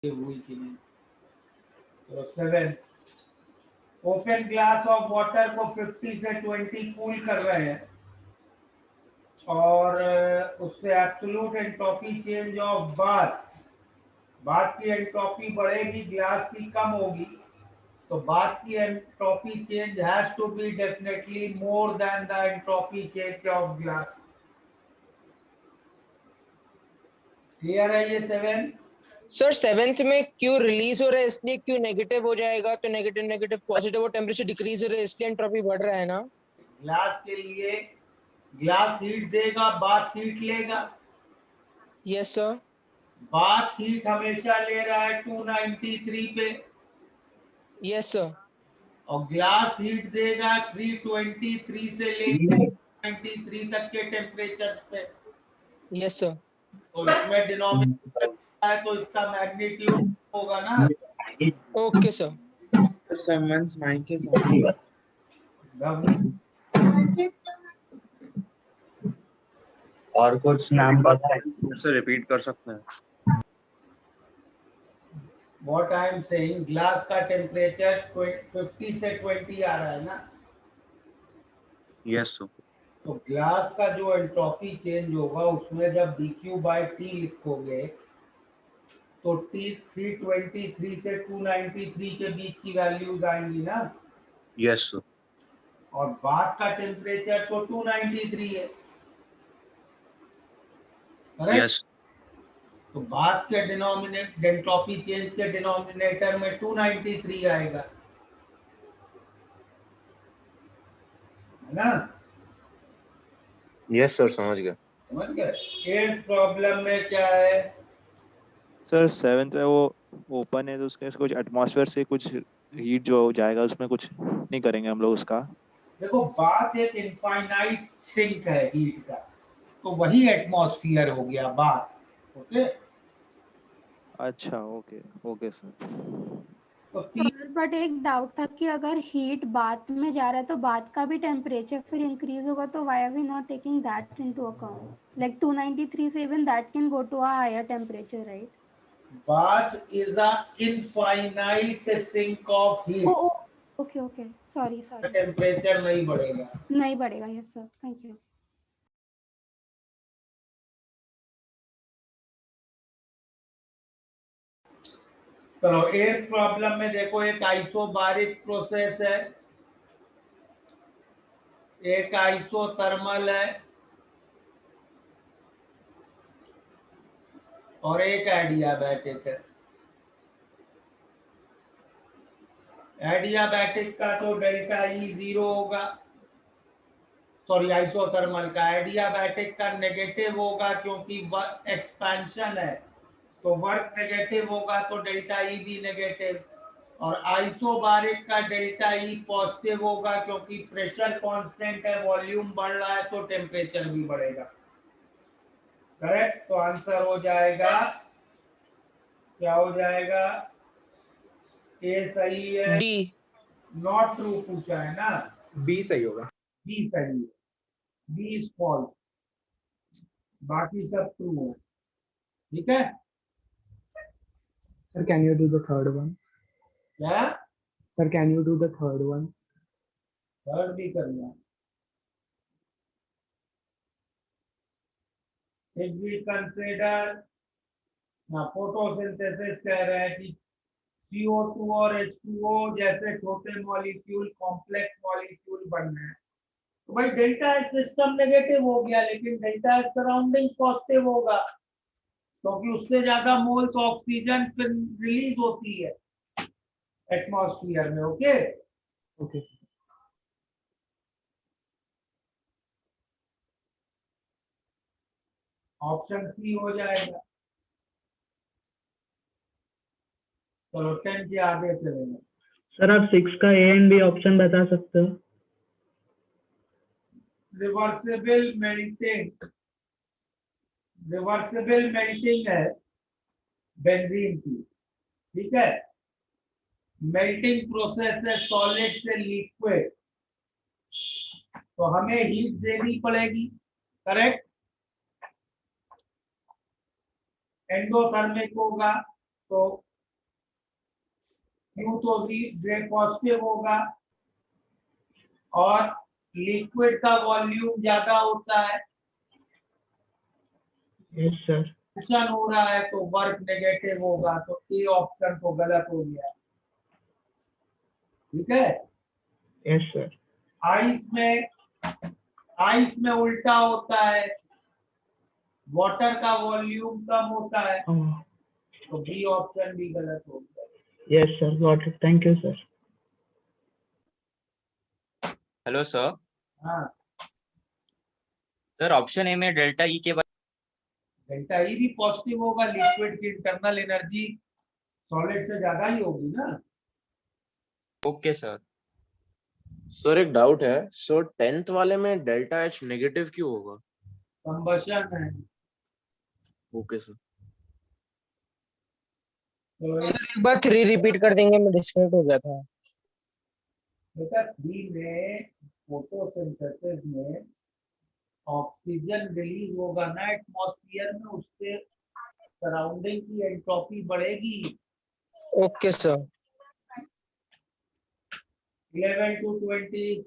हुई कि नहीं। तो 7 ओपन ग्लास ऑफ वाटर को 50 से 20 कूल कर रहे हैं और उससे absolute entropy change of bath की एंट्रोपी बढ़ेगी, ग्लास की कम होगी। तो बाथ की entropy change has to be definitely more than the entropy change of glass. Clear है ये 7? सर 7th में क्यू रिलीज हो रहा है इसलिए क्यू नेगेटिव हो जाएगा, तो नेगेटिव नेगेटिव पॉजिटिव और टेम्परेचर डिक्रीज हो रहा है इसलिए एंट्रोपी बढ़ रहा है ना। ग्लास के लिए ग्लास हीट देगा, बाथ हीट लेगा। Yes sir. बाथ हीट हमेशा ले रहा है 293 पे यस सर। और ग्लास हीट देगा 323 से लेकर 93 तक के टेम्परेचर पे। Yes sir. तो इसमें डिनोमिनेटर है तो इसका मैग्नीट्यूड होगा ना। Okay sir. Someone's mic is on. और कुछ नाम पता है? से रिपीट कर सकते हैं? What I am saying, glass का टेम्परेचर 50 से 20 आ रहा है ना। Yes sir. तो ग्लास का जो एंट्रोपी चेंज होगा उसमें जब dq/t लिखोगे तो T 323 से 293 के बीच की वैल्यूज आएंगी ना। Yes sir. और बाथ का टेम्परेचर तो 293 है, करेक्ट? यस। तो बाथ के एंट्रोपी चेंज के डिनोमिनेटर में 293 आएगा, है ना। यस सर, समझ गया। समझ गए। 8th प्रॉब्लम में क्या है सर 7th है वो ओपन है तो उसके कुछ एटमॉस्फेयर से कुछ हीट जो जाएगा उसमें कुछ नहीं करेंगे हम लोग उसका। देखो बाथ एक इनफाइनाइट सिंक है हीट का, तो वही एटमॉस्फेयर हो गया बाथ। ओके अच्छा ओके ओके सर। तो सर बट एक डाउट था कि अगर हीट बाथ में जा रहा है तो बाथ का भी टेम्परेचर फिर इंक्रीज होगा, तो why are we not taking that into account? Like 293 से even that can go to a higher temperature, right? bath is a infinite sink of heat. Oh okay okay, sorry temperature नहीं बढ़ेगा। नहीं बढ़ेगा। Yes sir, thank you. चलो 8th problem में देखो, एक isobaric process है, एक आइसोथर्मल है और एक एडियाबैटिक है। एडियाबैटिक का तो डेल्टा ई 0 होगा, सॉरी आइसोथर्मल का। एडियाबैटिक का नेगेटिव होगा क्योंकि एक्सपेंशन है, तो वर्क नेगेटिव होगा तो डेल्टा ई भी नेगेटिव। और आइसोबारिक का डेल्टा ई पॉजिटिव होगा क्योंकि प्रेशर कांस्टेंट है, वॉल्यूम बढ़ रहा है तो टेम्परेचर भी बढ़ेगा। करेक्ट। तो आंसर हो जाएगा, क्या हो जाएगा? ए सही है, डी। नॉट ट्रू पूछा है ना। B सही होगा। बी सही है, बी इज फॉल्स, बाकी सब ट्रू है। ठीक है। Sir, can you do the third one? क्या? Sir, can you do the third one? Third भी करना। If we consider ना, फोटोसिंथेसिस कह रहे हैं कि CO2 और H2O जैसे छोटे मॉलिक्यूल कॉम्प्लेक्स मॉलिक्यूल बनना है, तो भाई डेल्टा एच सिस्टम नेगेटिव हो गया, लेकिन डेल्टा एच सराउंडिंग पॉजिटिव होगा क्योंकि उससे ज्यादा मोल्स ऑक्सीजन फिर रिलीज होती है एटमॉस्फेयर में। Okay Okay. ऑप्शन सी हो जाएगा। चलो 10 के आगे चलेंगे। सर आप 6 का ए एंड बी ऑप्शन बता सकते हो? रिवर्सिबल मेल्टिंग है बेंजीन की, ठीक है। मेल्टिंग प्रोसेस है सॉलिड से लिक्विड, तो हमें हीट देनी पड़ेगी, करेक्ट। एंडोथर्मिक होगा तो Q तो भी पॉजिटिव होगा और लिक्विड का वॉल्यूम ज्यादा होता है, यस सर। फ्रिक्शन हो रहा है तो वर्क नेगेटिव होगा, तो ए ऑप्शन तो गलत हो गया। ठीक है। Yes sir. आइस में उल्टा होता है, वाटर का वॉल्यूम कम होता है, तो बी ऑप्शन भी गलत हो गया। Yes sir, got it, thank you sir. Hello sir. हाँ, सर ऑप्शन ए में डेल्टा ई के बाद डेल्टा ई भी पॉजिटिव होगा, लिक्विड की इंटरनल एनर्जी सॉलिड से ज्यादा ही होगी ना। Okay sir. सर एक डाउट है, सो 10th वाले में डेल्टा एच नेगेटिव क्यों होगा? कंबशन है। Okay sir. तो सर एक बार 3 रिपीट कर देंगे, मैं डिस्कनेक्ट हो गया था। बेटा 3 में फोटोसिंथेसिस में ऑक्सीजन रिलीज होगा ना एटमॉस्फेयर में, उससे सराउंडिंग की एंट्रोपी बढ़ेगी। Okay sir. 11 to 20।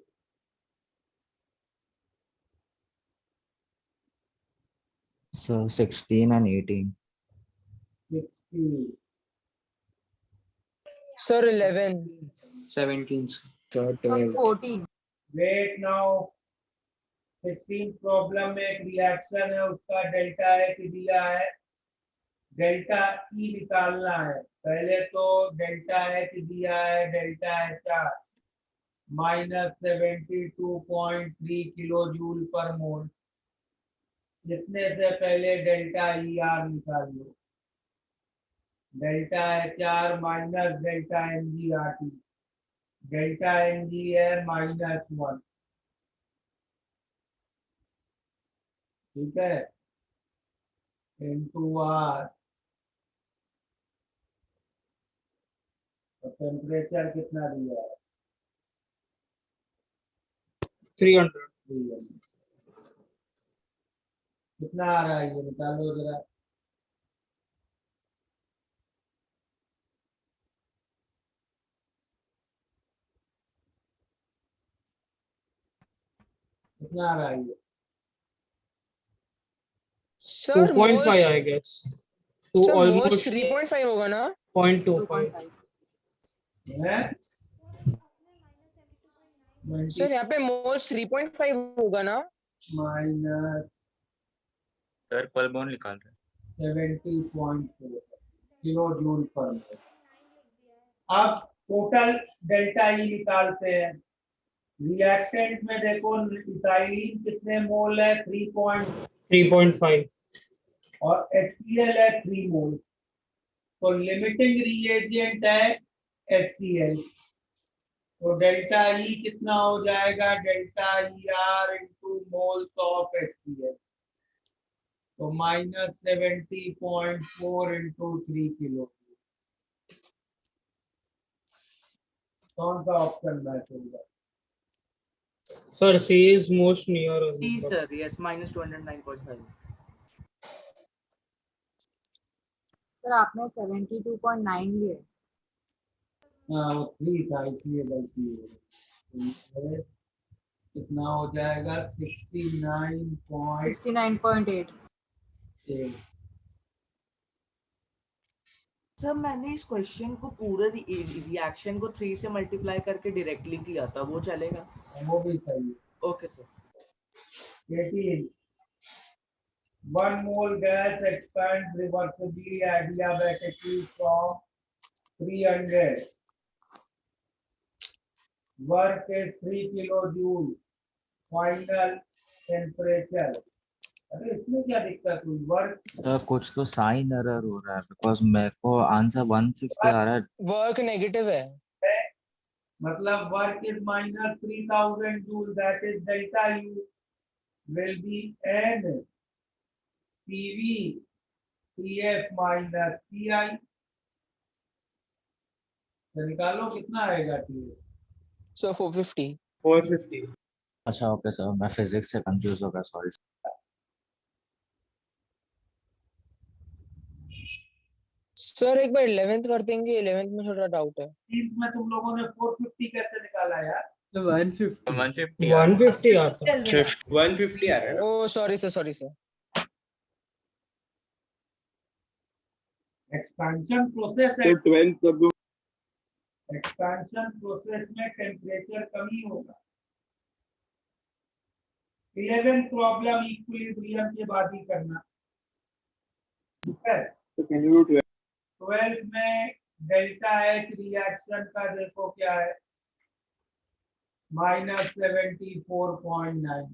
So 16 and 18. 60। Sir 11। 17. So 12. 14. Wait now, 16 problem में एक रिएक्शन है, उसका डेल्टा एच दिया है, डेल्टा ई निकालना है। पहले तो डेल्टा एच दिया है, delta H R -72.3 kilo joule per mole. जितने से पहले डेल्टा ई आर निकाल लो, delta H R minus delta M G R T, delta M G है -1। ठीक है, इंटू आर। तो टेम्परेचर कितना दिया है? 300. 300। कितना आ रहा है ये निकालो जरा। कितना आ रहा है ये? Sir 2.5 I guess. To sir moles almost 3.5 होगा ना? 0.25. है? सर यहाँ पे मोल्स 3.5 होगा ना? माइनस सर पल्बोन निकाल रहे 70.4 किलो जूल पर मोल। अब टोटल डेल्टा ई निकालते हैं। रिएक्टेंट में देखो, इथाइलिन कितने मोल है? 3.5. और HCl है 3 मोल। तो लिमिटिंग रिएजेंट है HCl, तो डेल्टा ई कितना हो जाएगा? Delta E are into moles of HCl, तो -70.4 इंटू 3 किलो। कौन सा ऑप्शन मैच होगा? Sir, C is most near. C sir, yes, -209.5. Sir आपने 72.9 लिए। हाँ, वो 3 था इसलिए गलती हो गई। कितना हो जाएगा? 69.8। 69.8। सर मैंने इस क्वेश्चन को पूरे रिएक्शन को 3 से मल्टीप्लाई करके डायरेक्टली किया था, वो चलेगा? वो भी सही है। Okay sir. 18 1 mole gas expands reversibly adiabatically from 300. Work is 3 kilojoule. Final temperature. अरे इसमें क्या दिक्कत हुई? वर्क सर कुछ तो साइन एरर हो रहा है, बिकॉज मेरे को आंसर 150 आ रहा है। वर्क नेगेटिव है, मतलब work is -3000 joule, that is delta U will be n PV TF minus PI। तो निकालो कितना आएगा TF? सो 450। 450. अच्छा ओके सर, मैं फिजिक्स से कंफ्यूज हो गया, सॉरी। सर एक बार 11th कर देंगे, 11th में थोड़ा डाउट है। 13th में तुम लोगों ने 450 कैसे निकाला यार? 150 150 आता चल रहा है। 150 आ रहा है ना? ओ सॉरी सर। एक्सपेंशन प्रोसेस है, 12th कर दो। एक्सपेंशन प्रोसेस में टेम्परेचर कमी होगा। 11th प्रॉब्लम इक्विलिब्रियम के बाद ही करना, ठीक है? तो कैन यू डू 12th में डेल्टा एच रिएक्शन का देखो क्या है, -74.9,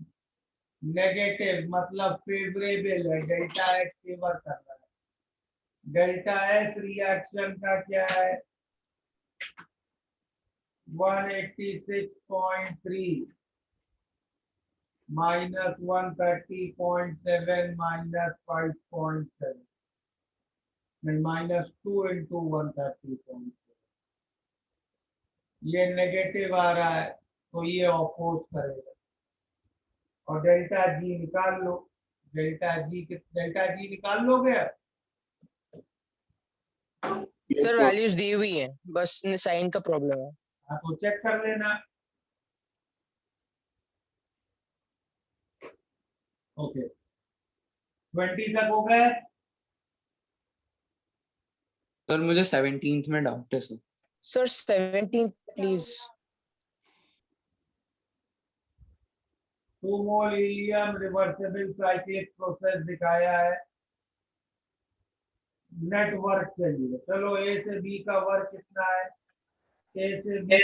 नेगेटिव मतलब फेवरेबल है, डेल्टा एच फेवर कर रहा है। डेल्टा एस रिएक्शन का क्या है, 186.3 -130.7 -5.7 नहीं -2 into 130.7, ये नेगेटिव आ रहा है तो ये अपोज करेगा। और डेल्टा जी निकाल लो, डेल्टा जी निकाल लोगे? सर वैल्यूज दी हुई है, बस साइन का प्रॉब्लम है। हाँ तो चेक कर लेना। ओके 20 तक हो गए। सर मुझे 17th में डाउट है sir. Sir 17 please. 2 mole helium reversible cyclic process दिखाया है, नेट वर्क चाहिए। चलो ए से बी का वर्क कितना है, ए से बी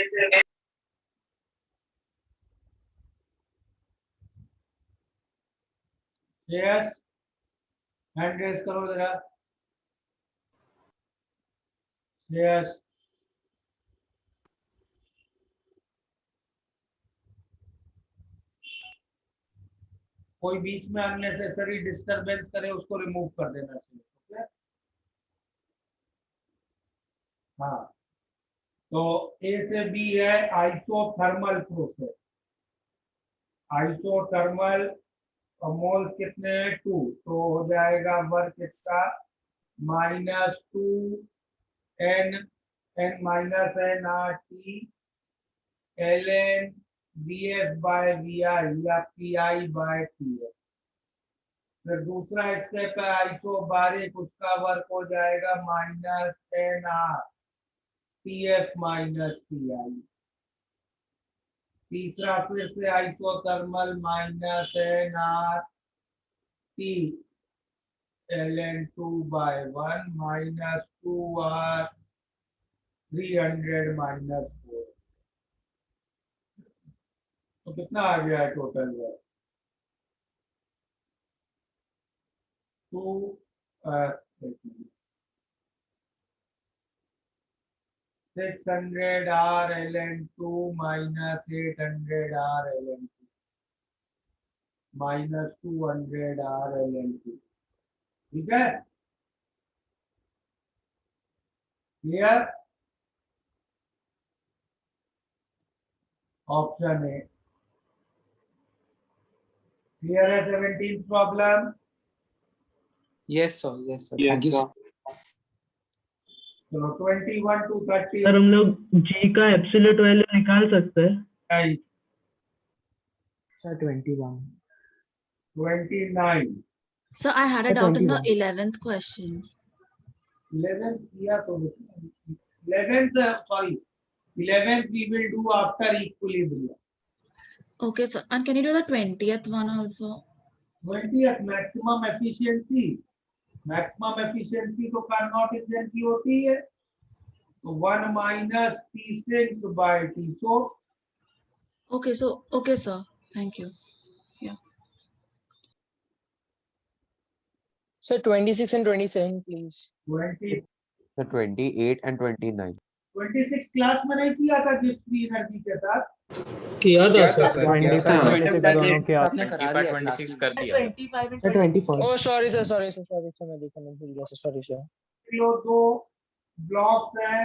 यस, हैंड रेस करो जरा। यस कोई बीच में अननेसेसरी डिस्टरबेंस करे उसको रिमूव कर देना चाहिए, ओके? हाँ तो ए से बी है आइसोथर्मल प्रोसेस, आइसोथर्मल मोल कितने हैं 2, तो हो जाएगा वर्क इसका -2 n -nRT ln VF/VI या PI/TF। फिर दूसरा स्टेप है आइसोबारिक, उसका वर्क हो जाएगा -nR TF-TI। तीसरा फिर से isothermal -nR T ln 2/1 -2R 300 -4। तो कितना आ गया है total work? 600 R ln 2 -800 R ln 2 -200 R ln 2, ठीक है? क्लियर? ऑप्शन ए क्लियर है। 17th problem. Yes sir thank you Yes, sir. चलो 21 to 30 सर हम लोग जी का एब्सोल्यूट वैल्यू निकाल सकते हैं। नहीं, sir 21। 29 Sir, I had a doubt in the 11th question. 11th किया तो 11th sorry 11th we will do after equilibrium। Okay, sir. And can you do the 20th one also? 20th maximum efficiency, maximum efficiency तो Carnot engine की होती है, तो 1 - T sink by T source. Okay, so, okay, sir. Thank you. Sir 26 and 27 please. 20 So 28 and 29. 26 class में नहीं किया था gift free energy के साथ? किया था सर। 25 26 कर दिया। 25 ओ सॉरी सर मैं देखा नहीं, भूल गया sir, sorry sir. Kilo 2 blocks हैं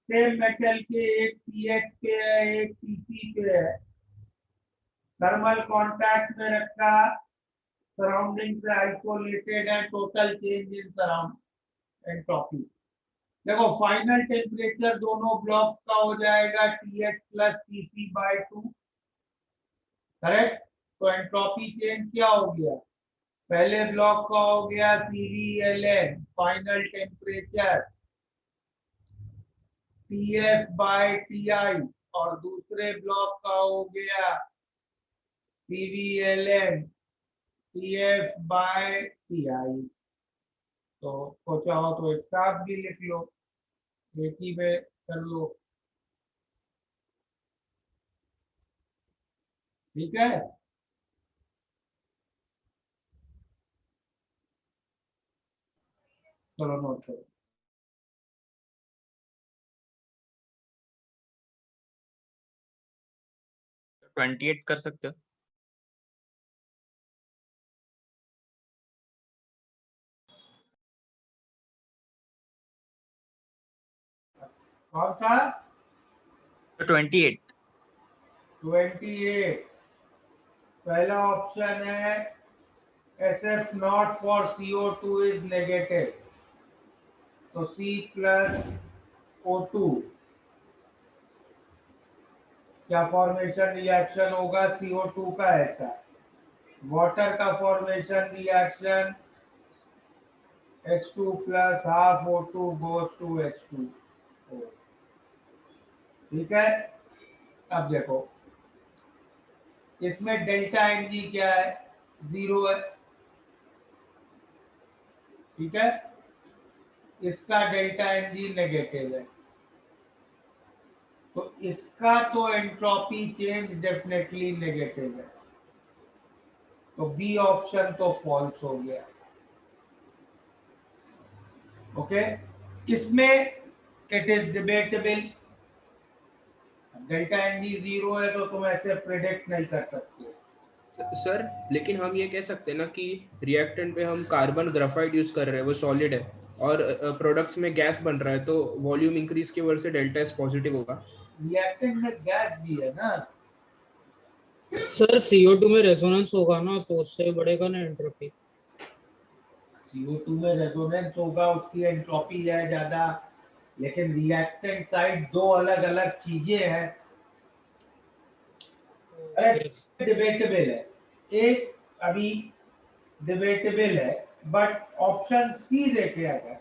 सेम मेटल के, एक पीएच पे है एक पीसी पे है, थर्मल कांटेक्ट में रखा, सराउंडिंग से आइसोलेटेड है, total change in surround entropy देखो फाइनल टेम्परेचर दोनों ब्लॉक का हो जाएगा TH plus TC by 2, correct. तो एंट्रोपी चेंज क्या हो गया, पहले ब्लॉक का हो गया CVLN final temperature TF by TI, और दूसरे ब्लॉक का हो गया CVLN TF बाय TI। तो चाहो तो एक साथ भी लिख लो, एक ही में कर लो, ठीक है। चलो नोट करो। तो 28 कर सकते हो। कौन सा? 28। 28 पहला ऑप्शन है SF not for CO2 is negative, तो C प्लस O2 क्या फॉर्मेशन रिएक्शन होगा CO2 का, ऐसा। वाटर का formation reaction H2 plus half O2 goes to H2O, ठीक है। अब देखो इसमें डेल्टा Ng क्या है, 0 है, ठीक है। इसका डेल्टा Ng नेगेटिव है, तो इसका तो एंट्रोपी चेंज डेफिनेटली नेगेटिव है, तो बी ऑप्शन तो फॉल्स हो गया। ओके, इसमें it is debatable, delta Ng 0 है तो तुम ऐसे प्रेडिक्ट नहीं कर सकते। सर लेकिन हम ये कह सकते हैं ना कि रिएक्टेंट पे हम कार्बन ग्राफाइट यूज कर रहे हैं, वो सॉलिड है, और प्रोडक्ट्स में गैस बन रहा है, तो वॉल्यूम इंक्रीज की वजह से डेल्टा एस पॉजिटिव होगा। रिएक्टेंट में गैस भी है ना सर CO2 में रेजोनेंस होगा ना, तो उससे बढ़ेगा ना एंट्रोपी। CO2 में रेजोनेंस होगा, उसकी एंट्रोपी है ज्यादा, लेकिन रिएक्टेंट साइड दो अलग अलग चीजें हैं, डिबेटेबल है, एक अभी डिबेटेबल है, बट ऑप्शन सी देखे, अगर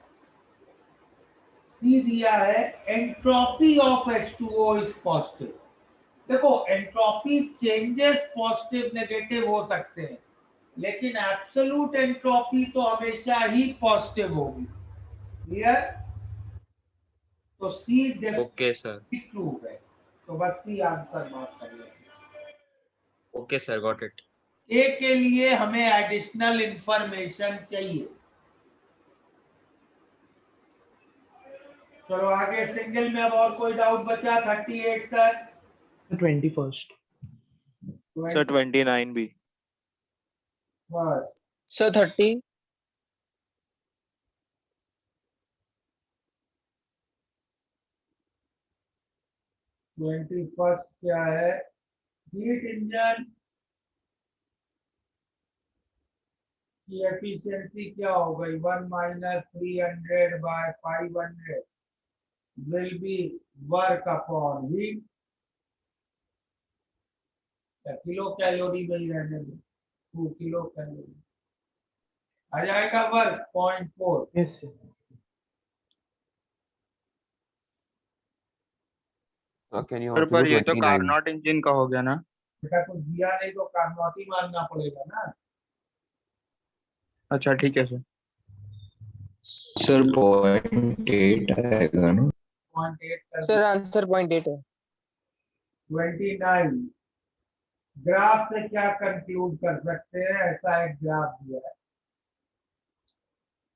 सी दिया है entropy of H2O is positive. देखो एंट्रोपी चेंजेस पॉजिटिव नेगेटिव हो सकते हैं, लेकिन एब्सोल्यूट एंट्रोपी तो हमेशा ही पॉजिटिव होगी, क्लियर। तो सी ओके सर। ट्रू है, तो बस सी आंसर मार्क कर लेंगे। Okay sir, got it. A के लिए हमें एडिशनल इंफॉर्मेशन चाहिए। चलो आगे, सिंगल में अब और कोई डाउट बचा 38 तक? 21st सर 29 भी। बस सर 30। 21st क्या है, हीट इंजन की एफिशिएंसी क्या हो गई, 1 minus 300 by 500 will be work upon heat, kilo calorie में ही रहने दो, 2 किलो कैलोरी आ जाएगा, वर्क 0.4। Yes sir. सर पर ये तो कार्नोट इंजन का हो गया ना। बेटा कुछ दिया नहीं तो कार्नोट ही मानना पड़ेगा ना। अच्छा ठीक है सर। सर 0.8 आएगा ना। 0.8 कर सर आंसर 0.8 है। 29 ग्राफ से क्या कंक्लूड कर सकते हैं, ऐसा एक ग्राफ दिया है,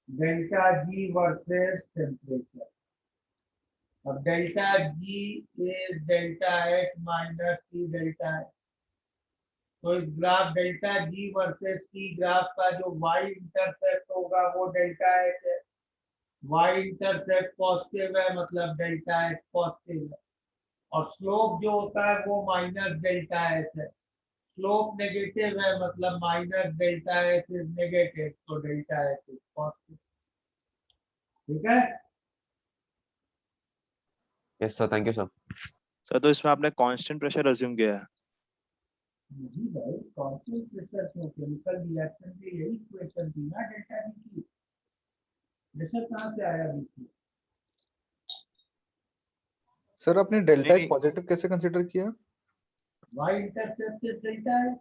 डेल्टा जी वर्सेस टेम्परेचर। अब delta G is delta H minus T delta H, तो इस graph delta G versus T graph का जो वाई इंटरसेप्ट होगा वो डेल्टा एच है, वाई इंटरसेप्ट पॉजिटिव है मतलब डेल्टा एच पॉजिटिव है, और स्लोप जो होता है वो माइनस डेल्टा एच है, स्लोप नेगेटिव है मतलब minus delta H is negative, तो डेल्टा एच इज पॉजिटिव, ठीक है। Yes sir, thank you sir. Sir तो इसमें आपने कांस्टेंट प्रेशर अज्यूम किया है। नहीं भाई, कांस्टेंट प्रेशर क्यों? केमिकल रिएक्शन की यही इक्वेशन थी ना डेल्टा जी की। प्रेशर कहाँ से आया बीच में? सर आपने डेल्टा नहीं, एच पॉजिटिव कैसे कंसीडर किया? वाई इंटरसेप्ट से डेल्टा है।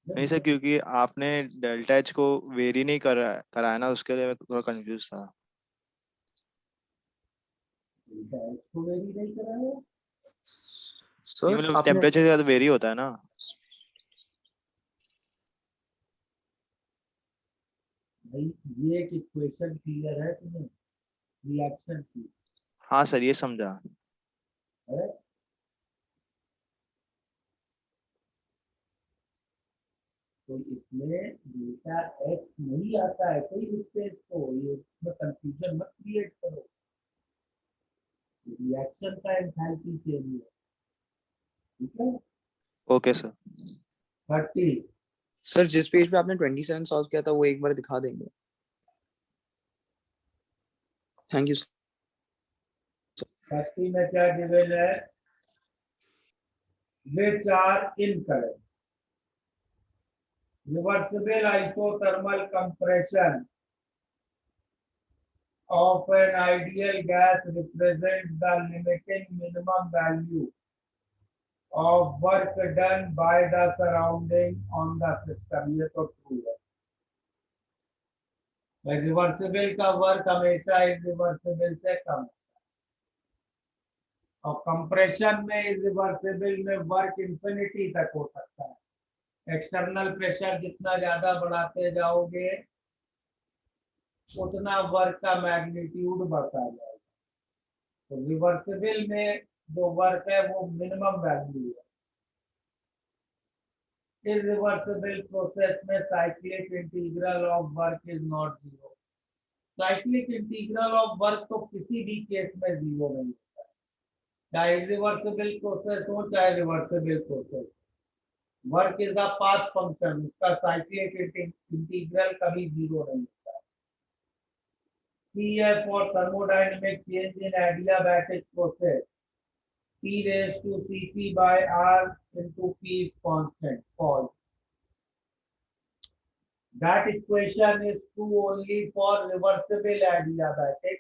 नहीं सर, क्योंकि आपने डेल्टा एच को वेरी नहीं कराया ना, उसके लिए मैं थोड़ा कंफ्यूज था। डेल्टा एच को वेरी नहीं कराया। नहीं, सर मतलब आपने टेम्परेचर के साथ वेरी होता है ना। भाई ये एक इक्वेशन क्लियर है तुम्हें रिएक्शन की? हाँ सर, ये समझा। है? तो इसमें डेल्टा एक्स नहीं आता है, कोई लिखते हैं इसको, ये इसमें कंफ्यूजन मत क्रिएट करो। रिएक्शन का एंथैल्पी चेंज है, ठीक है? Okay sir. 30 सर जिस पेज पे आपने 27 सॉल्व किया था वो एक बार दिखा देंगे? Thank you sir. 30 में क्या गिवन है? which are incorrect. Reversible isothermal compression of an ideal gas represents the limiting minimum value of work done by the surrounding on the system. ये तो true है। रिवर्सिबल का वर्क हमेशा irreversible से कम है, और कंप्रेशन में इरिवर्सिबल में वर्क इंफिनिटी तक हो सकता है। एक्सटर्नल प्रेशर जितना ज्यादा बढ़ाते जाओगे उतना वर्क का मैग्नीट्यूड बढ़ता जाएगा। तो रिवर्सिबल में जो वर्क है वो मिनिमम वैल्यू है। इरिवर्सिबल प्रोसेस में cyclic integral of work is not zero. Cyclic integral of work तो किसी भी केस में जीरो नहीं होता है, चाहे इरिवर्सिबल प्रोसेस हो चाहे reversible process. Work is a path function, उसका साइक्लिक इंटीग्रल कभी जीरो नहीं होता है। CF for thermodynamic change in adiabatic process, P raised to Cp by R into P is constant, false. That equation is true only for reversible adiabatic,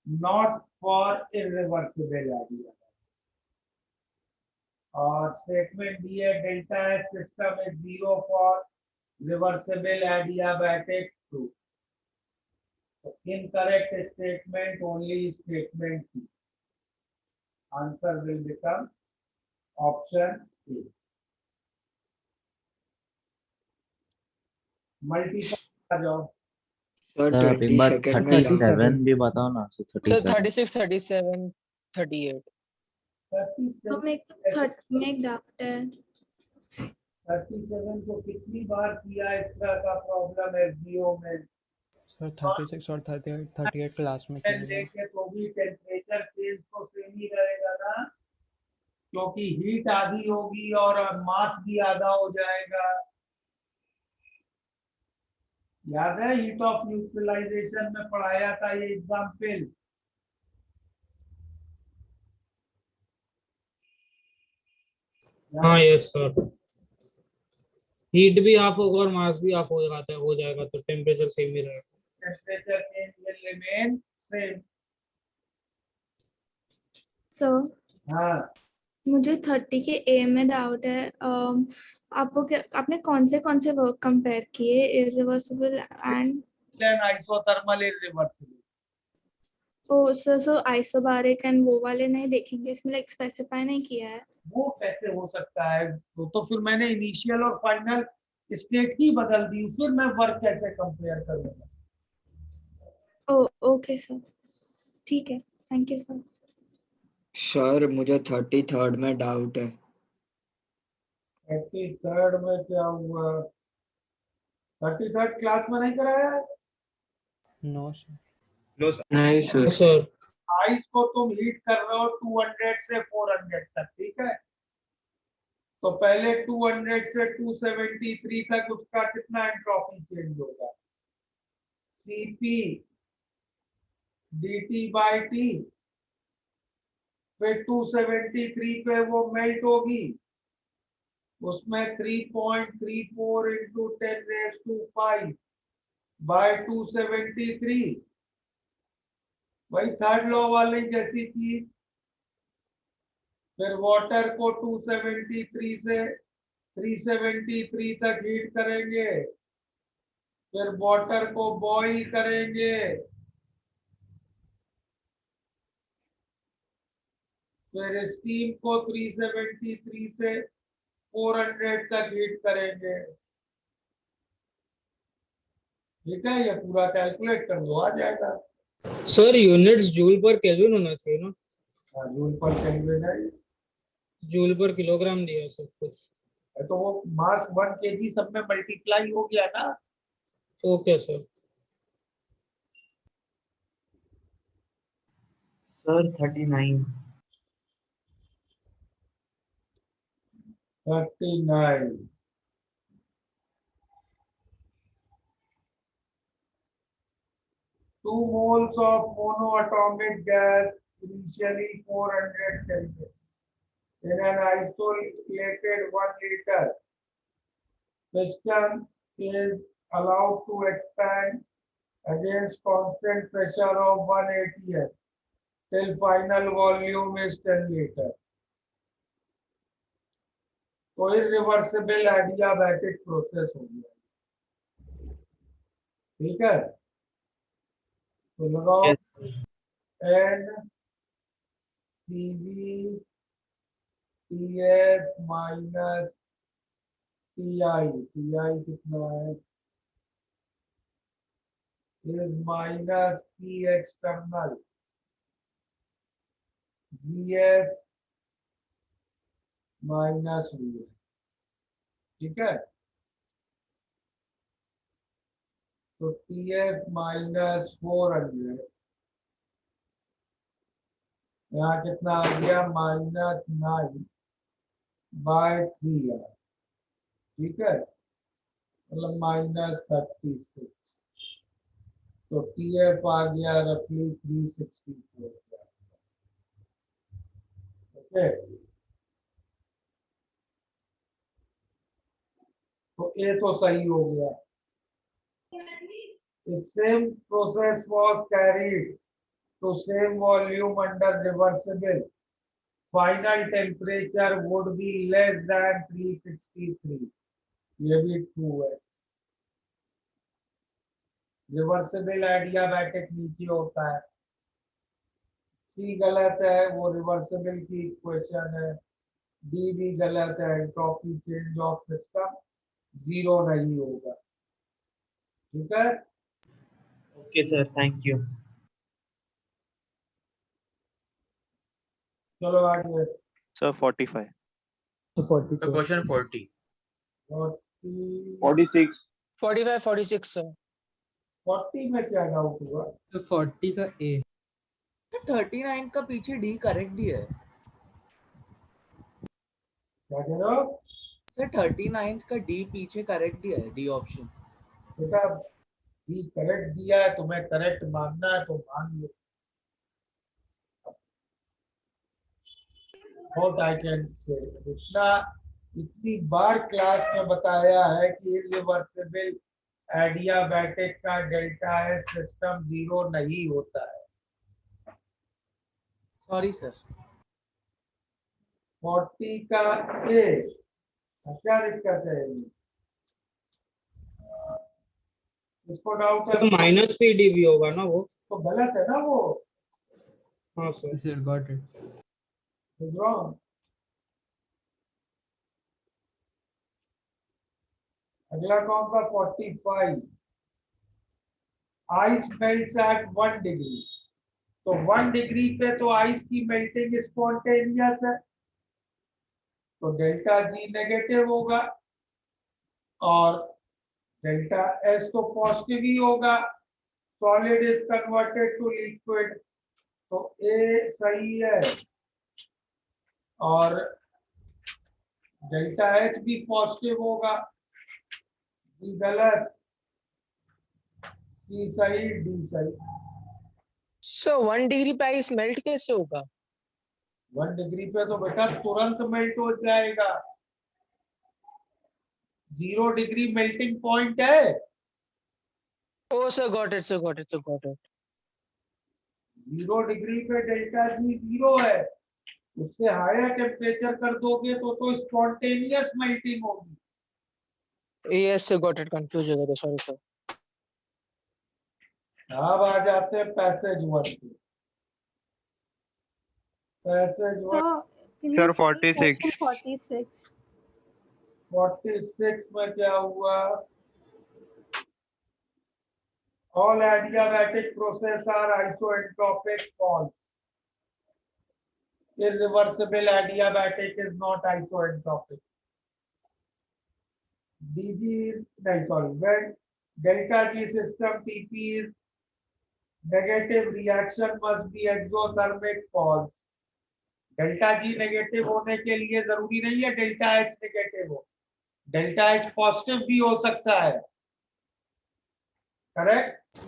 not for irreversible adiabatic. और statement दी है delta H system is zero for reversible adiabatic true. Incorrect statement, only statement C. Answer will become option A. Multiple आ जाओ। Sir आप एक बार 37 भी बताओ ना। Sir 37 36, 37, 38। तो मैं एक डाउट है। 37 को कितनी बार किया इस तरह का प्रॉब्लम एसडीओ में? सर 36 और 38 क्लास में किया गया। लेके तो भी टेम्परेचर चेंज तो सेम ही रहेगा ना, क्योंकि हीट आधी होगी और मास भी आधा हो जाएगा। याद है हीट ऑफ न्यूट्रलाइजेशन में पढ़ाया था ये एग्जाम्पल? हाँ यस सर। हीट भी ऑफ होगा और मास भी ऑफ हो जाएगा तो टेम्परेचर सेम ही रहेगा। Temperature change will remain same. Sir हाँ, मुझे 30 के ए में डाउट है। आपने कौन से वर्क कंपेयर किए, irreversible and isothermal irreversible? Oh sir, so isobaric and वो वाले नहीं देखेंगे इसमें, लाइक स्पेसिफाई नहीं किया है। वो कैसे हो सकता है? तो फिर मैंने इनिशियल और फाइनल स्टेट ही बदल दी, फिर मैं वर्क कैसे कंपेयर करूंगा? ओके सर, ठीक है, थैंक यू सर। सर मुझे 33rd में डाउट है। 33rd में क्या हुआ? 33rd क्लास में नहीं कराया है? No sir. No sir. नहीं सर आइस को तुम हीट कर रहे हो 200 से 400 तक, ठीक है? तो पहले 200 से 273 तक उसका कितना एंट्रोपी चेंज होगा? Cp dt by t, फिर 273 पे वो मेल्ट होगी, उसमें 3.34 into 10 raised to 5 by 273, वही थर्ड लॉ वाली जैसी चीज। फिर वाटर को 273 से 373 तक हीट करेंगे, फिर वाटर को बॉईल करेंगे, फिर स्टीम को 373 से 400 तक हीट करेंगे। ठीक है, ये पूरा कैलकुलेट कर लो, आ जाएगा। सर यूनिट्स जूल पर केल्विन होना चाहिए ना? जूल पर केल्विन है, जूल पर किलोग्राम दिया सब कुछ। तो वो मास 1 kg सब में मल्टीप्लाई हो गया ना। Okay sir. Sir 39 2 moles of monoatomic gas, initially 400 Kelvin, in an isolated 1 liter piston is allowed to expand against constant pressure of 1 atm till final volume is 10 liter. तो irreversible adiabatic process हो गया। ठीक है, तो लगाओ N CV TS minus TI कितना है, is minus P external VS minus VS। ठीक है, तो TF माइनस 400, यहाँ कितना आ गया, -9 by 3R। ठीक है, मतलब -36, तो TF आ गया रफली 364। ओके, तो ये तो सही हो गया। The same process was carried to same volume under reversible. Final temperature would be less than 363. ये भी ट्रू है। रिवर्सिबल एडियाबैटिक नीचे होता है, सी गलत है, वो रिवर्सिबल की इक्वेशन है। डी भी गलत है, एंट्रोपी चेंज ऑफ सिस्टम 0 नहीं होगा। ठीक है, ओके सर, थैंक यू। चलो आगे। सर 45। Question 40 46 45 sir. 40 में क्या डाउट हुआ? तो 40 का ए। 39 का पीछे डी करेक्ट ही है। क्या कह रहे हो? सर 39 का डी पीछे करेक्ट ही है, डी ऑप्शन। बेटा डी करेक्ट दिया है, तुम्हें करेक्ट मानना है तो मान लो। What I can say, इतनी बार क्लास में बताया है कि इर्रिवर्सिबल एडियाबैटिक का डेल्टा एस सिस्टम 0 नहीं होता है। Sorry sir. 40 का ए, क्या दिक्कत है? इसको डाउट है, माइनस पी डी भी होगा ना, वो तो गलत है ना वो। हाँ सर, गॉट इट। wrong. अगला कौन सा? 45। आइस मेल्ट्स एट 1 डिग्री, तो 1 डिग्री पे तो आइस की मेल्टिंग स्पॉन्टेनियस है, तो डेल्टा जी नेगेटिव होगा और डेल्टा एस तो पॉजिटिव ही होगा। Solid is converted to liquid, तो ए सही है और डेल्टा एच भी पॉजिटिव होगा। डी गलत, सी सही, डी सही। So 1 degree पे आइस मेल्ट कैसे होगा? 1 डिग्री पे तो बेटा तुरंत मेल्ट हो जाएगा। 0 डिग्री मेल्टिंग पॉइंट है। Oh, sir, got it, sir, got it, sir, got it. 0 degree पे डेल्टा जी 0 है। उससे हायर टेम्परेचर कर दोगे तो स्पॉन्टेनियस मेल्टिंग होगी। Yes, sir, got it. Confused हो गया था, sorry, sir. अब आ जाते हैं पैसेज 1 पे। Passage 1 Sir, 46. 46. 46 में क्या हुआ? All adiabatic processes are isoentropic false. Irreversible adiabatic is not isoentropic. DG is when delta G system TP is negative, reaction must be exothermic false. Delta G negative होने के लिए जरूरी नहीं है डेल्टा एच नेगेटिव हो, delta H positive भी हो सकता है। करेक्ट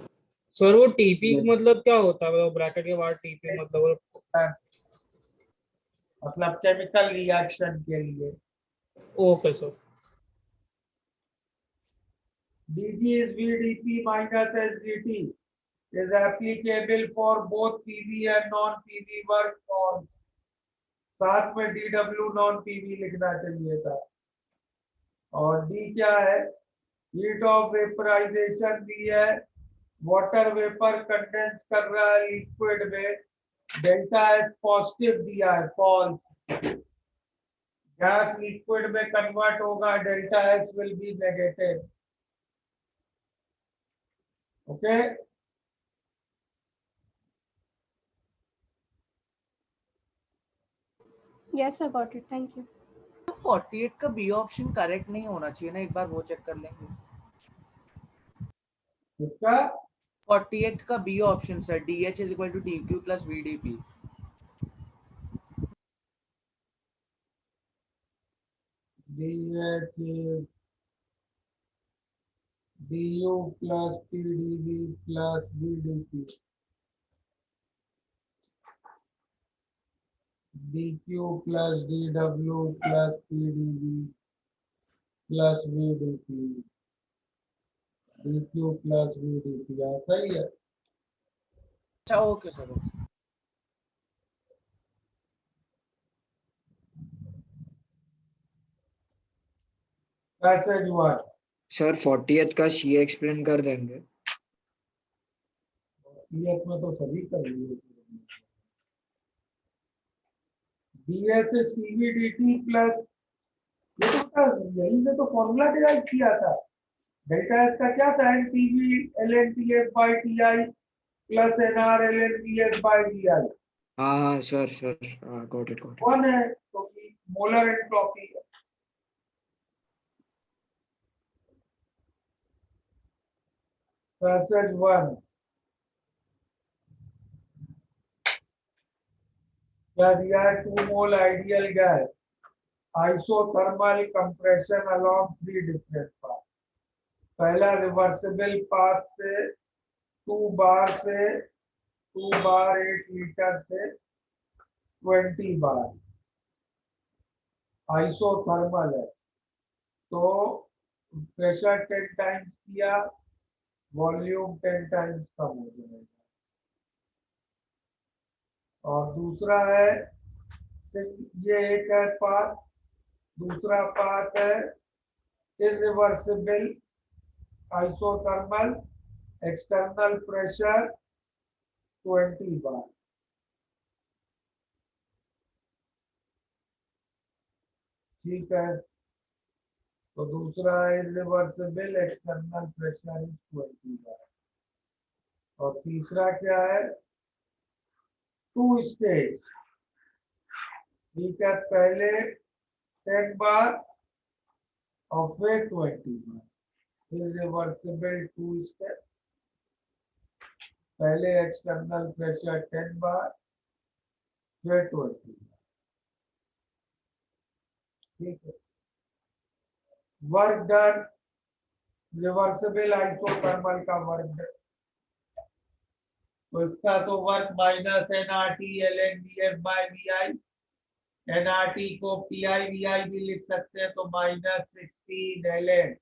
सर वो टीपी मतलब क्या होता है? ब्रैकेट के बाद टीपी मतलब केमिकल रिएक्शन के लिए। Okay sir. DG is VDP minus SDT is applicable for both PV and non-PV work false. साथ में DW नॉन PV लिखना चाहिए था। और D क्या है? हीट ऑफ वेपराइजेशन दी है, वाटर वेपर कंडेंस कर रहा है लिक्विड में, डेल्टा एस पॉजिटिव दिया है फॉल्स। गैस लिक्विड में कन्वर्ट होगा, delta S will be negative. Okay Yes, I got it. Thank you. तो 48 का बी ऑप्शन करेक्ट नहीं होना चाहिए ना, एक बार वो चेक कर लेंगे। इसका 48 का B option sir, DH is equal to DQ plus VDP। DH is DU plus PDV plus VDP, DQ plus DW plus PDV plus VDP, DQ plus VDP। सही है। अच्छा okay sir. Passage 1 sir 40th का सी explain कर देंगे। 40th में तो सभी कर लिए। DS से CVDT प्लस, यही से तो फॉर्मूला डिराइव किया था। डेल्टा एस का क्या था? NCV LNTF by TI plus NR LNPF by DI। हाँ सर गॉट इट। वन है क्योंकि मोलर एंट्रोपी है। पैसेज 1 क्या दिया है? 2 mole ideal gas, isothermal compression along 3 different path. पहला रिवर्सिबल पाथ से 2 बार 8 लीटर से 20 बार आइसोथर्मल है, तो प्रेशर 10 टाइम्स किया, वॉल्यूम 10 टाइम्स कम हो जाएगा। और दूसरा है ये एक है पाथ, दूसरा पाथ है irreversible isothermal, external pressure 20 bar. ठीक है, तो दूसरा इरिवर्सिबल एक्सटर्नल प्रेशर 20 बार। और तीसरा क्या है? 2 स्टेज। ठीक है, पहले 10 बार और फिर 20 बार। इरिवर्सिबल 2 स्टेप, पहले एक्सटर्नल प्रेशर 10 बार फिर 20 बार। ठीक है, वर्क डन रिवर्सिबल आइसोथर्मल का वर्क डन तो इसका तो work minus nRT ln VF by VI, nRT को PI VI भी लिख सकते हैं, तो minus 16 ln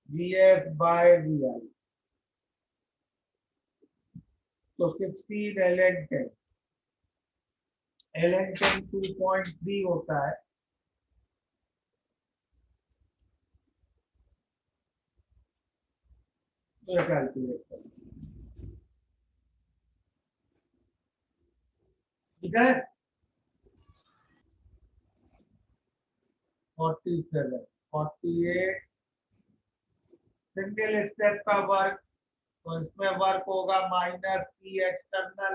VF by VI, तो 16 ln 10, ln 10 2.3 होता है। तो कैलकुलेट कर, ठीक है। 47, 48 सिंगल स्टेप का वर्क, तो इसमें वर्क होगा minus P external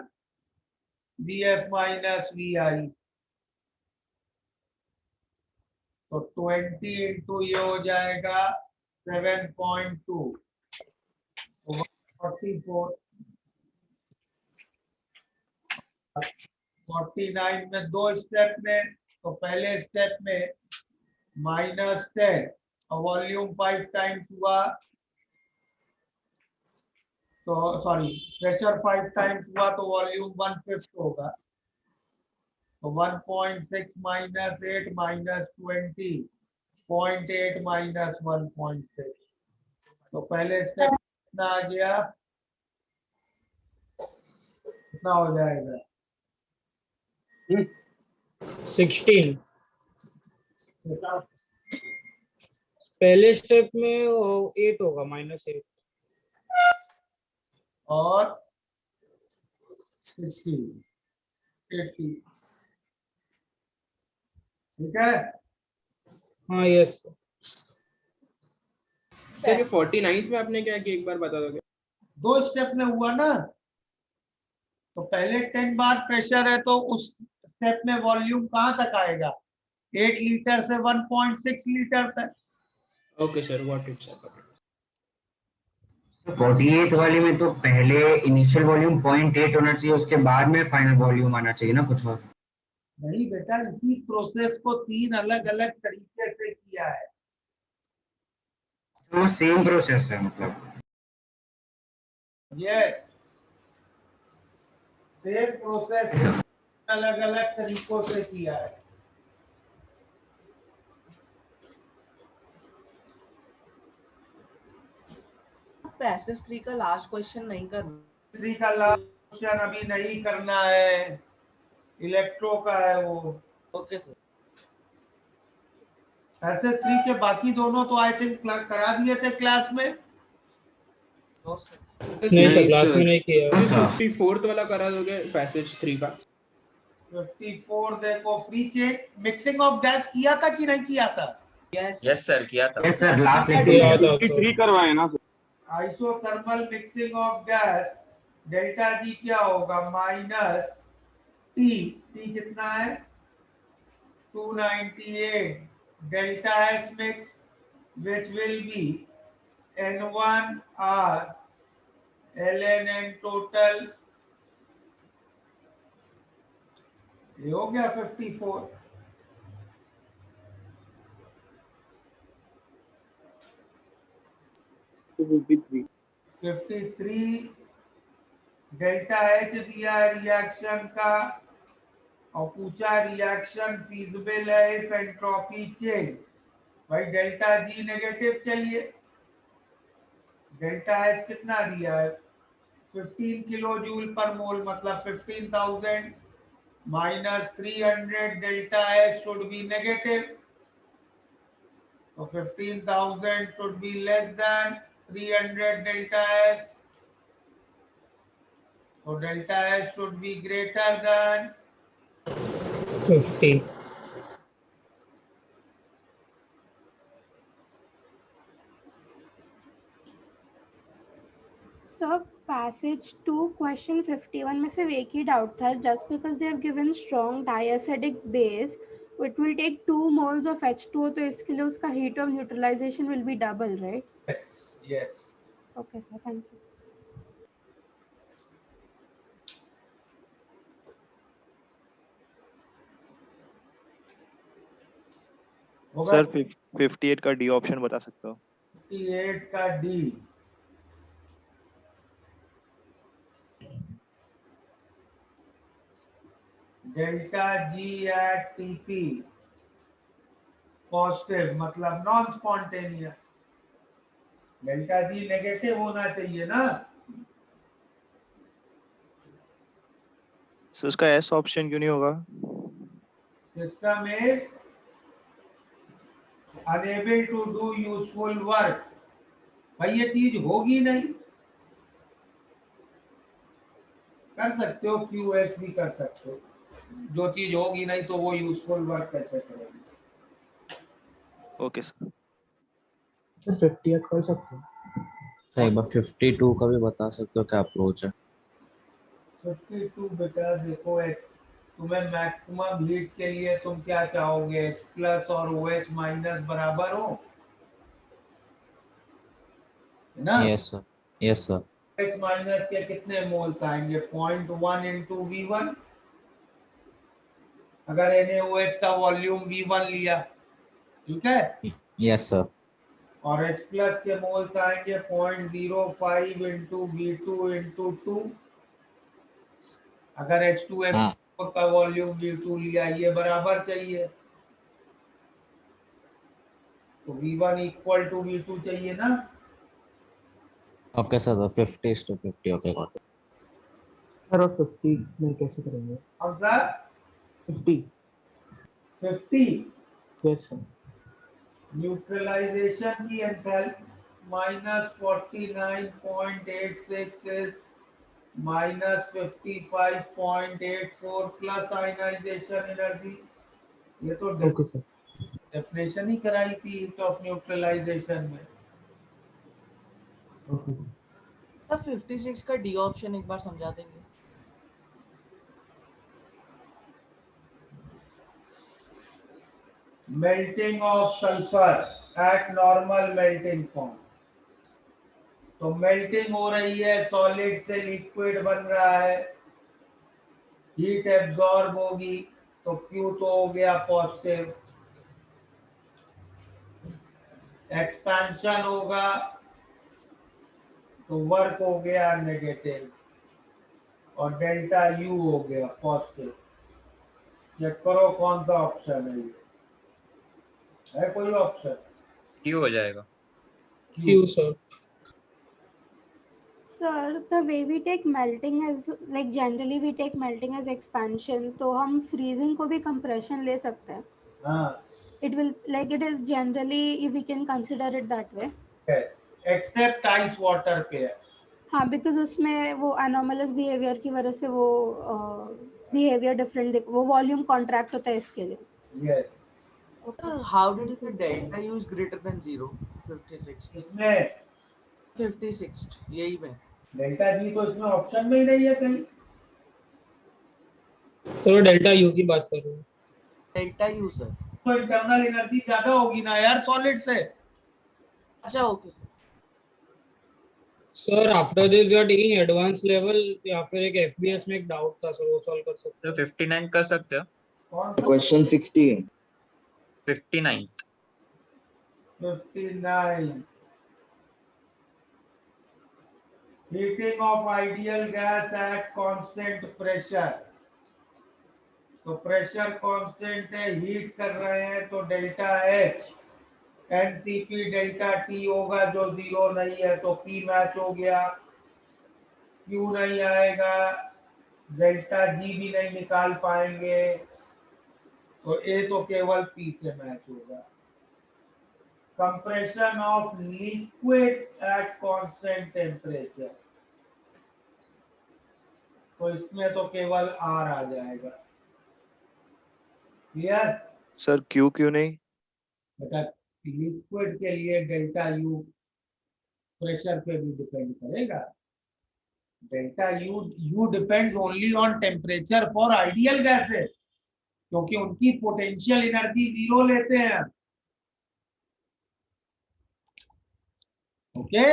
VF minus VI, तो 20 इंटू ये हो जाएगा 7.2, 44, 49 में दो स्टेप में, तो पहले स्टेप में -10 और वॉल्यूम 5 टाइम्स हुआ, तो सॉरी प्रेशर 5 टाइम्स हुआ तो वॉल्यूम 1/5 होगा, तो 1.6 माइनस 8 माइनस 20, 0.8 माइनस 1.6, तो पहले स्टेप कितना आ गया, कितना हो जाएगा 16। पहले स्टेप में 8 होगा, -8 और 60, 80, ठीक है। हाँ यस सर ये 49th में आपने क्या किया एक बार बता दोगे? दो स्टेप में हुआ ना, तो पहले 10 बार प्रेशर है तो उस स्टेप में वॉल्यूम कहाँ तक आएगा, 8 लीटर से 1.6 लीटर तक। Okay sir, what it sir. 48 वाले में तो पहले इनिशियल वॉल्यूम 0.8 होना चाहिए, उसके बाद में फाइनल वॉल्यूम आना चाहिए ना, कुछ और नहीं बेटा, इसी प्रोसेस को 3 अलग अलग तरीके से किया है। तो सेम प्रोसेस है मतलब। यस, सेम प्रोसेस अलग अलग तरीकों से किया है। पैसेज 3 का लास्ट क्वेश्चन नहीं करना, 3 का लास्ट क्वेश्चन अभी नहीं करना है, इलेक्ट्रो का है वो। Okay sir. पैसेज 3 के बाकी दोनों तो आई थिंक करा दिए थे क्लास में। नहीं सर, क्लास में नहीं किया। 54th वाला करा दोगे पैसेज 3 का? 54 देखो, free check mixing of gas किया था कि नहीं किया था? यस सर, किया था। यस सर, लास्ट लेक्चर 3 करवाए ना। Isothermal mixing of gas, delta G क्या होगा, माइनस टी, टी कितना है 298, delta S mix which will be N1 R ln N total, ये हो गया 54। तो 53 डेल्टा एच दिया है रिएक्शन का, और पूछा रिएक्शन फीजिबल है इफ एंट्रोपी चेंज, भाई डेल्टा जी नेगेटिव चाहिए। डेल्टा एच कितना दिया है 15 किलो जूल पर मोल, मतलब 15,000 minus 300, delta H should be negative, तो 15,000 should be less than 300 delta H, तो delta H should be greater than 50। Sir passage 2 question 51 में सिर्फ एक ही डाउट था, just because they have given strong diacidic base it will take 2 moles of H2O, तो इसके लिए उसका heat of neutralisation will be double, right? Yes yes. Okay sir, thank you. Sir 58 का डी ऑप्शन बता सकते हो? 58 का D, delta G at TP positive मतलब non spontaneous, delta G negative होना चाहिए ना। सर उसका एस ऑप्शन क्यों नहीं होगा? System is unable to do useful work. भाई ये चीज होगी नहीं, कर सकते हो क्यूएस भी कर सकते हो, जो चीज होगी नहीं तो वो यूजफुल वर्क कैसे करेगी। Okay sir. 50 कर सकते हैं। सर एक बार 52 का भी बता सकते हो क्या अप्रोच है? 52 बेटा देखो, एक तुम्हें मैक्सिमम हीट के लिए तुम क्या चाहोगे, H प्लस और OH माइनस बराबर हो, है ना। Yes sir, yes sir. OH minus के कितने मोल्स आएंगे, 0.1 इंटू V1। अगर NaOH का वॉल्यूम V1 लिया, ठीक है, यस सर। और H प्लस के मोल्स आएंगे 0.05 इंटू V2 इंटू 2। अगर H2SO का वॉल्यूम V2 लिया, ये बराबर चाहिए, तो V1 इक्वल टू V2 चाहिए ना। ओके सर, तो 50:50। Okay got it. सर और 50 में कैसे करेंगे? कौन सा 50? 50 यस सर। न्यूट्रलाइजेशन की enthalpy -49.86 is -55.84 plus ionisation energy. ये तो ओके सर। डेफिनेशन ही कराई थी हीट ऑफ न्यूट्रलाइजेशन में। ओके। सर 56 का डी ऑप्शन एक बार समझा देंगे? Melting of sulphur at normal melting point. तो मेल्टिंग हो रही है, सॉलिड से लिक्विड बन रहा है, हीट एब्जॉर्ब होगी, तो Q तो हो गया पॉजिटिव, एक्सपेंशन होगा तो वर्क हो गया नेगेटिव, और डेल्टा U हो गया पॉजिटिव। चेक करो कौन सा ऑप्शन है, ये है कोई ऑप्शन? क्यों हो जाएगा? Q sir. Sir, the way we take melting as like generally we take melting as expansion, तो हम freezing को भी compression ले सकते हैं। हाँ। It will like it is generally we can consider it that way. Yes, except ice water pair. हाँ, because उसमें वो anomalous behavior की वजह से वो behavior different, वो volume contract होता है इसके लिए। Yes. How did you say delta U is greater than 0? 56 इसमें 56 यही में डेल्टा जी तो इसमें ऑप्शन में ही नहीं है कहीं। तो डेल्टा यू की बात कर रहे हैं। डेल्टा यू सर, तो इंटरनल एनर्जी ज्यादा होगी ना यार सॉलिड से। अच्छा okay sir. Sir after this you are taking advance level या फिर एक एफबीएस में एक डाउट था सर, वो सॉल्व कर सकते तो 59 कर सकते हो? Question 16 59 heating of ideal gas at constant pressure. तो प्रेशर कांस्टेंट है, हीट कर रहे हैं, तो delta H NCP delta T होगा, जो 0 नहीं है तो P मैच हो गया, Q नहीं आएगा, डेल्टा G भी नहीं निकाल पाएंगे, तो A तो केवल P से मैच होगा। Compression of liquid at constant temperature, तो इसमें तो केवल R आ जाएगा। क्लियर? सर क्यों नहीं? बेटा लिक्विड के लिए डेल्टा U प्रेशर पे भी डिपेंड करेगा। Delta U depends only on temperature for ideal gases, क्योंकि उनकी पोटेंशियल एनर्जी 0 लेते हैं। ओके,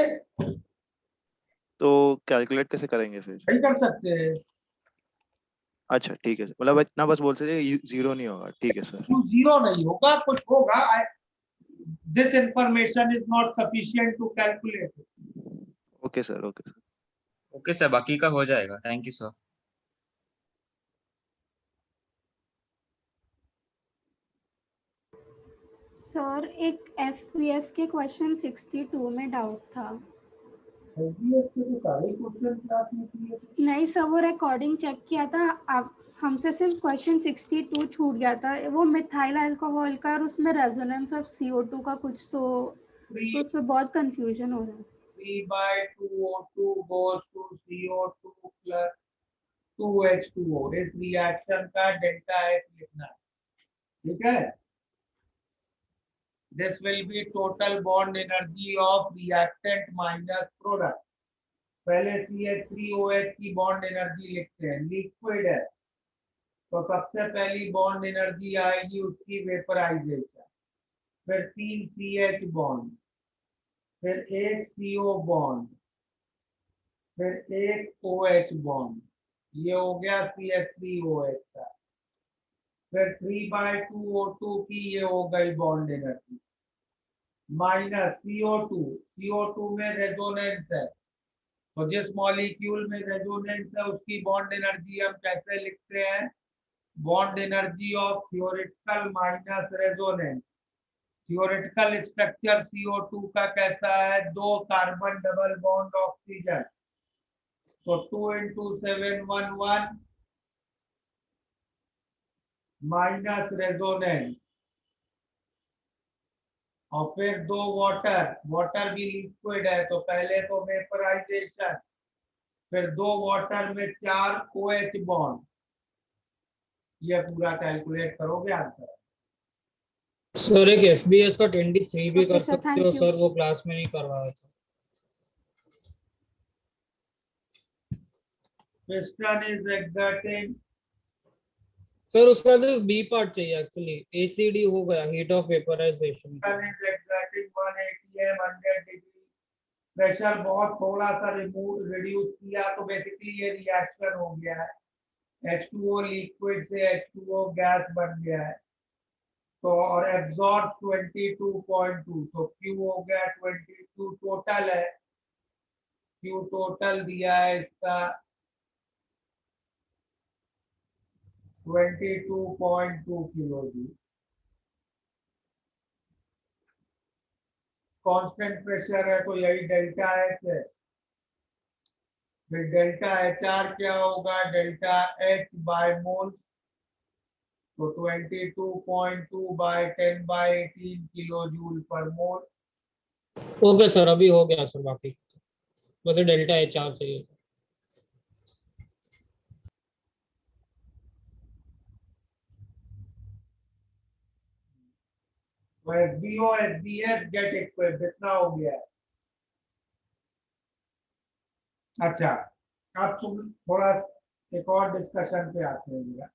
तो कैलकुलेट कैसे करेंगे फिर? नहीं कर सकते हैं। अच्छा ठीक है, मतलब इतना बस बोल सकते 0 नहीं होगा। ठीक है सर। 0 नहीं होगा, कुछ होगा। This information is not sufficient to calculate. Okay sir, okay sir. Okay sir, बाकी का हो जाएगा। Thank you sir. सर एक एफपीएस के क्वेश्चन 62 में डाउट था। एफपीएस के तो सारे क्वेश्चन क्लास में किए थे। नहीं सर, वो रिकॉर्डिंग चेक किया था, आप हमसे सिर्फ क्वेश्चन 62 छूट गया था, वो मिथाइल अल्कोहल का और उसमें रेजोनेंस ऑफ CO2 का कुछ तो उसमें बहुत कंफ्यूजन हो रहा है। 3/2O2 goes to CO2 plus 2H2O। इस रिएक्शन का डेल्टा H लिखना है, ठीक है। This will be total bond energy of reactant minus product। पहले CH3OH की बॉन्ड एनर्जी लिखते हैं, लिक्विड है तो सबसे पहली बॉन्ड एनर्जी आएगी उसकी वेपराइजेशन, फिर 3 CH बॉन्ड, फिर 1 CO बॉन्ड, फिर 1 OH बॉन्ड, ये हो गया CH3OH का। फिर 3/2O2 की ये हो गई बॉन्ड एनर्जी, माइनस CO2 में रेजोनेंस है तो जिस मॉलिक्यूल में रेजोनेंस है उसकी बॉन्ड एनर्जी हम कैसे लिखते हैं, bond energy of theoretical minus resonance. Theoretical structure CO2 का कैसा है, 2 कार्बन डबल बॉन्ड ऑक्सीजन, तो 2 × 7 11 माइनस रेजोनेंस, और फिर 2 वाटर भी लिक्विड है तो पहले तो वेपराइजेशन, फिर 2 वाटर में 4 OH बॉन्ड, ये पूरा कैलकुलेट करोगे आंसर। सर एक एफबीएस का 23 भी Okay, कर sir, सकते thank हो you. सर, वो क्लास में नहीं करवाया था। Piston is exerting, सर उसका सिर्फ बी पार्ट चाहिए एक्चुअली, एसीडी हो गया, heat of vaporisation. piston is exerting 180 m 100 degree, pressure बहुत थोड़ा सा रिड्यूस किया तो बेसिकली ये रिएक्शन हो गया है, H2O लिक्विड से H2O गैस बन गया है तो, और एब्जॉर्ब 22.2, तो Q हो गया 22, टोटल है, Q टोटल दिया है इसका 22.2 किलो जी। कांस्टेंट प्रेशर है तो यही डेल्टा H है, फिर डेल्टा HR क्या होगा, डेल्टा H बाय मोल, तो 22.2 बाय 10/18 किलो जूल पर मोल। ओके सर, अभी हो गया सर, बाकी बस डेल्टा HR चाहिए। तो FBO FBS गेट इक्विप इतना हो गया है। अच्छा, अब तुम थोड़ा एक और डिस्कशन पे आते हैं जरा।